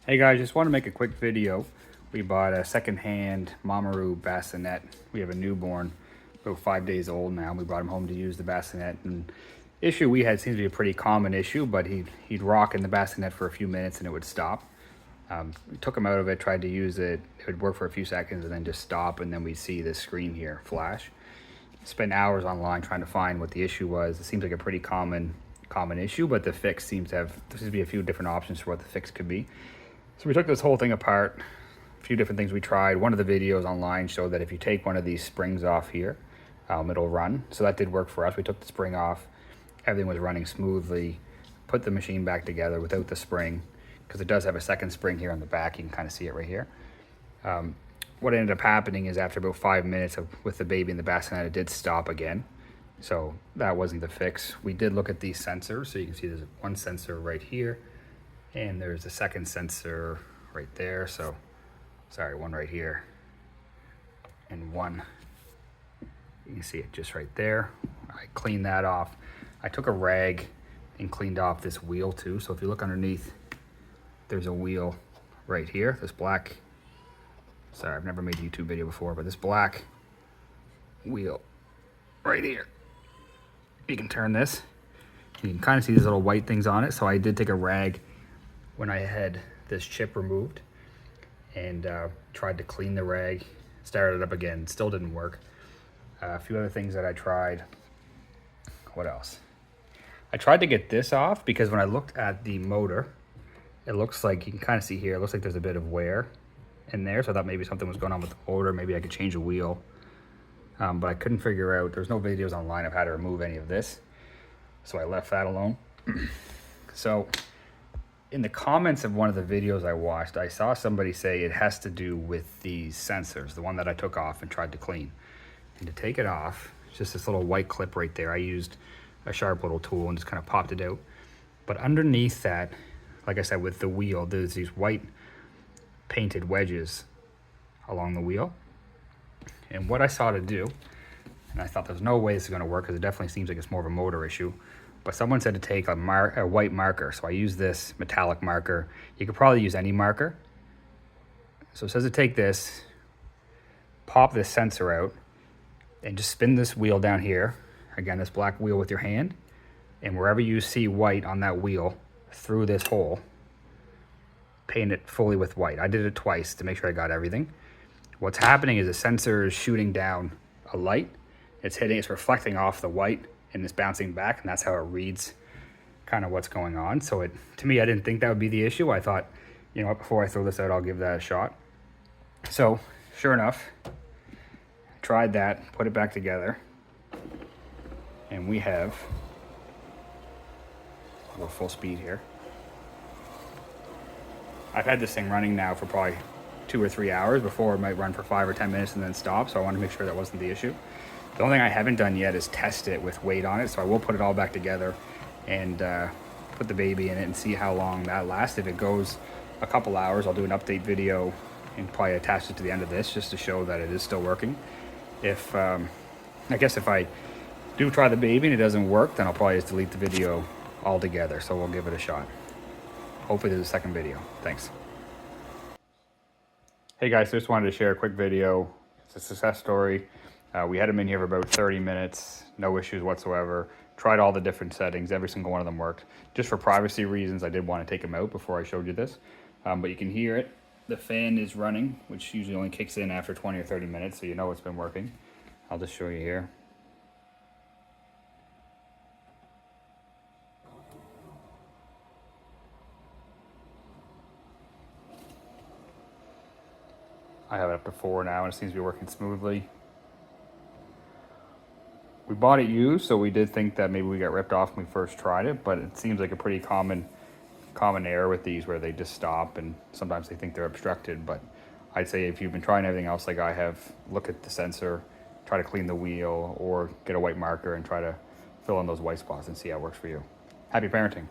Hey guys, just want to make a quick video. We bought a second-hand Mamaroo Basinet. We have a newborn, about 5 days old now. We brought him home to use the bassinet, and issue we had seems to be a pretty common issue, but he'd rock in the bassinet for a few minutes and it would stop. We took him out of it, tried to use it. It would work for a few seconds and then just stop, and then we'd see this screen here flash. Spent hours online trying to find what the issue was. It seems like a pretty common issue, but the fix there seems to be a few different options for what the fix could be. So we took this whole thing apart, a few different things we tried. One of the videos online showed that if you take one of these springs off here, it'll run. So that did work for us. We took the spring off, everything was running smoothly, put the machine back together without the spring, because it does have a second spring here on the back. You can kind of see it right here. What ended up happening is after about 5 minutes with the baby in the bassinet, it did stop again. So that wasn't the fix. We did look at these sensors. So you can see there's one sensor right here, and there's a second sensor right there. So, sorry, one right here, and one, you can see it just right there. I cleaned that off. I took a rag and cleaned off this wheel too. So if you look underneath, there's a wheel right here, this black, sorry, I've never made a YouTube video before, but this black wheel right here. You can turn this. You can kind of see these little white things on it. So I did take a rag when I had this chip removed and tried to clean the rag, started it up again, still didn't work. A few other things that I tried. What else? I tried to get this off because when I looked at the motor, it looks like, you can kind of see here, it looks like there's a bit of wear in there. So I thought maybe something was going on with the motor. Maybe I could change a wheel. But I couldn't figure out, there's no videos online of how to remove any of this. So I left that alone. So in the comments of one of the videos I watched, I saw somebody say it has to do with these sensors, the one that I took off and tried to clean. And to take it off, it's just this little white clip right there. I used a sharp little tool and just kind of popped it out. But underneath that, like I said, with the wheel, there's these white painted wedges along the wheel. And what I saw to do, and I thought there's no way this is going to work because it definitely seems like it's more of a motor issue, but someone said to take a white marker. So I use this metallic marker. You could probably use any marker. So it says to take this, pop this sensor out, and just spin this wheel down here. Again, this black wheel with your hand. And wherever you see white on that wheel, through this hole, paint it fully with white. I did it twice to make sure I got everything. What's happening is the sensor is shooting down a light. It's reflecting off the white, and it's bouncing back, and that's how it reads kind of what's going on. So to me, I didn't think that would be the issue. I thought, you know what, before I throw this out, I'll give that a shot. So sure enough, tried that, put it back together, and we have, I'll go full speed here. I've had this thing running now for probably 2 or 3 hours. Before it might run for 5 or 10 minutes and then stop, so I wanted to make sure that wasn't the issue. The only thing I haven't done yet is test it with weight on it, so I will put it all back together and put the baby in it and see how long that lasts. If it goes a couple hours, I'll do an update video and probably attach it to the end of this just to show that it is still working. If I guess if I do try the baby and it doesn't work, then I'll probably just delete the video altogether, so we'll give it a shot. Hopefully there's a second video. Thanks. Hey guys, just wanted to share a quick video. It's a success story. We had him in here for about 30 minutes, no issues whatsoever. Tried all the different settings, every single one of them worked. Just for privacy reasons, I did want to take him out before I showed you this. But you can hear it. The fan is running, which usually only kicks in after 20 or 30 minutes, so you know it's been working. I'll just show you here. I have it up to 4 now, and it seems to be working smoothly. We bought it used, so we did think that maybe we got ripped off when we first tried it, but it seems like a pretty common error with these where they just stop, and sometimes they think they're obstructed. But I'd say if you've been trying everything else like I have, look at the sensor, try to clean the wheel, or get a white marker and try to fill in those white spots and see how it works for you. Happy parenting.